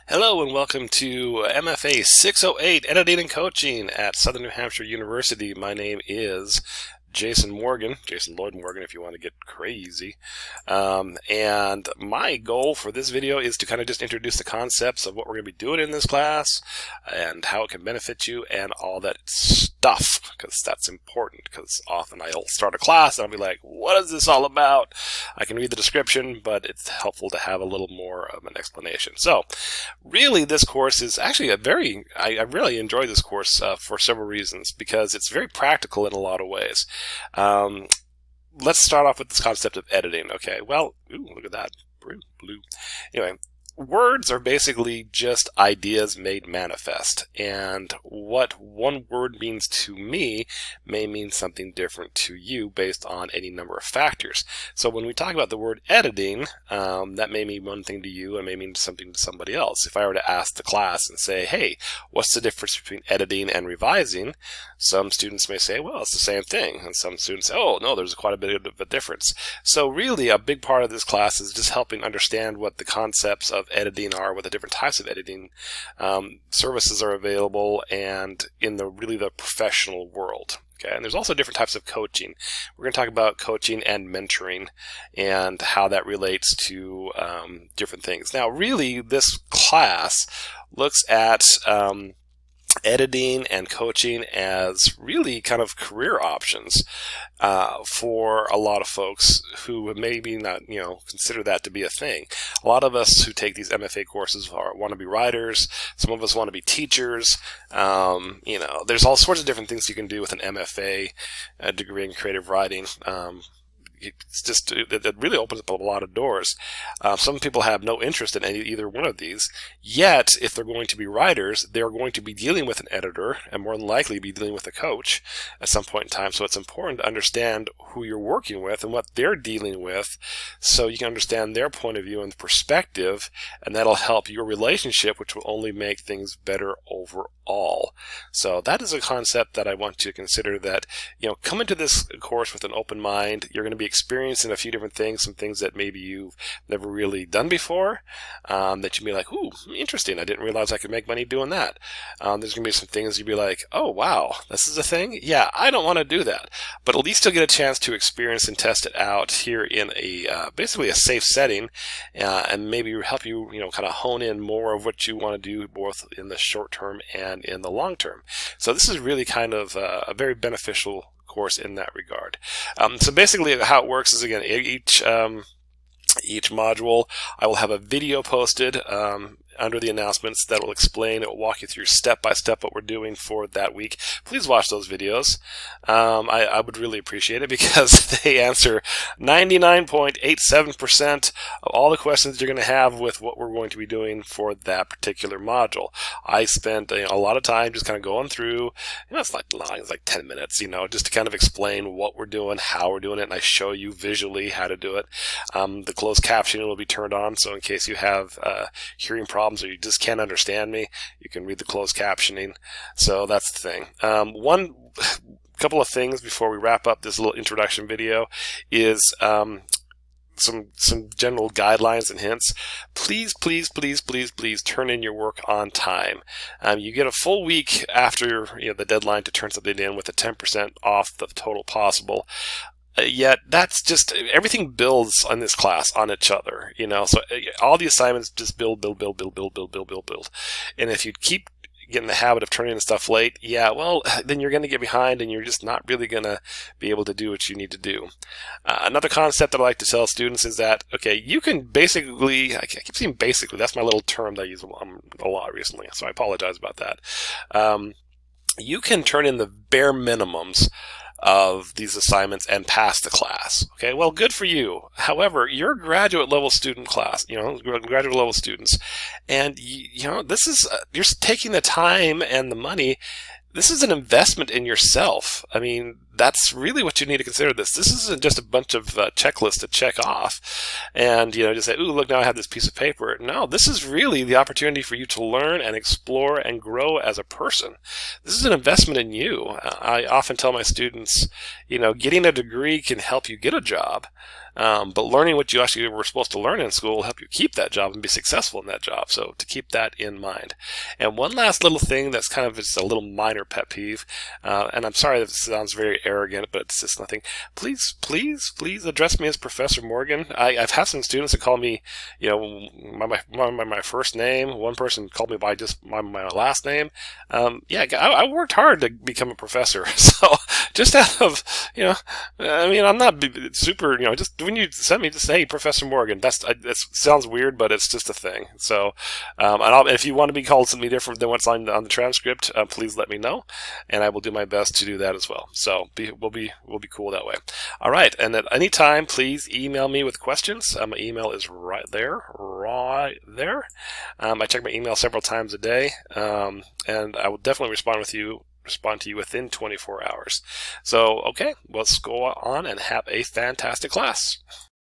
Hello and welcome to MFA 608 Editing and Coaching at Southern New Hampshire University. My name is Jason Morgan, Jason Lloyd Morgan if you want to get crazy. And my goal for this video is to kind of just introduce the concepts of what we're going to be doing in this class and how it can benefit you and all that stuff, because that's important, because often I'll start a class and I'll be like, what is this all about? I can read the description, but it's helpful to have a little more of an explanation. So really, this course is actually I really enjoy this course for several reasons, because it's very practical in a lot of ways. Let's start off with this concept of editing. Okay, well, ooh, look at that, blue. Anyway, words are basically just ideas made manifest, and what one word means to me may mean something different to you based on any number of factors. So when we talk about the word editing, that may mean one thing to you and may mean something to somebody else. If I were to ask the class and say, hey, what's the difference between editing and revising? Some students may say, well, it's the same thing. And some students say, oh, no, there's quite a bit of a difference. So really, a big part of this class is just helping understand what the concepts of editing are, what the different types of editing services are available, and in the professional world. Okay, and there's also different types of coaching. We're going to talk about coaching and mentoring and how that relates to different things. Now, really, this class looks at editing and coaching as really kind of career options for a lot of folks who maybe not, consider that to be a thing. A lot of us who take these MFA courses want to be writers. Some of us want to be teachers. There's all sorts of different things you can do with an MFA degree in creative writing. It really opens up a lot of doors. Some people have no interest in either one of these, yet if they're going to be writers, they're going to be dealing with an editor and more than likely be dealing with a coach at some point in time. So it's important to understand who you're working with and what they're dealing with, so you can understand their point of view and perspective, and that'll help your relationship, which will only make things better overall. So that is a concept that I want you to consider, that come into this course with an open mind. You're going to be experiencing a few different things, some things that maybe you've never really done before, that you'd be like, ooh, interesting, I didn't realize I could make money doing that. There's going to be some things you'd be like, oh wow, this is a thing? Yeah, I don't want to do that. But at least you'll get a chance to experience and test it out here in a basically a safe setting, and maybe help you kind of hone in more of what you want to do, both in the short term and in the long term. So this is really kind of a very beneficial course in that regard. So basically how it works is, again, each module, I will have a video posted under the announcements that will explain, it will walk you through step by step what we're doing for that week. Please watch those videos. I would really appreciate it, because they answer 99.87% of all the questions you're going to have with what we're going to be doing for that particular module. I spent a lot of time just kind of going through, it's like long, it's like 10 minutes, just to kind of explain what we're doing, how we're doing it, and I show you visually how to do it. The closed captioning will be turned on, so in case you have hearing problems or you just can't understand me, you can read the closed captioning. So that's the thing. One couple of things before we wrap up this little introduction video is some general guidelines and hints. Please turn in your work on time. You get a full week after the deadline to turn something in with a 10% off the total possible. Yet that's just, everything builds on this class on each other, so all the assignments just build. And if you keep getting the habit of turning in stuff late, then you're going to get behind and you're just not really going to be able to do what you need to do. Another concept that I like to tell students is that, okay, you can basically, I keep saying basically, that's my little term that I use a lot recently, so I apologize about that. You can turn in the bare minimums of these assignments and pass the class. Okay, well, good for you. However, you're a graduate level student class, graduate level students, and this is you're taking the time and the money. This is an investment in yourself. I mean, that's really what you need to consider this. This isn't just a bunch of checklists to check off and, just say, ooh, look, now I have this piece of paper. No, this is really the opportunity for you to learn and explore and grow as a person. This is an investment in you. I often tell my students, getting a degree can help you get a job. But learning what you actually were supposed to learn in school will help you keep that job and be successful in that job. So to keep that in mind. And one last little thing that's kind of just a little minor pet peeve, and I'm sorry that it sounds very arrogant, but it's just nothing. Please, please, please address me as Professor Morgan. I've had some students that call me, my first name. One person called me by just my last name. I worked hard to become a professor, so just out of, I'm not super, just when you send me, just say, hey, Professor Morgan. It sounds weird, but it's just a thing. So, and if you want to be called something different than what's on the transcript, please let me know, and I will do my best to do that as well. So we'll be cool that way. All right, and at any time, please email me with questions. My email is right there. I check my email several times a day, and I will definitely respond to you within 24 hours. So, okay, let's go on and have a fantastic class.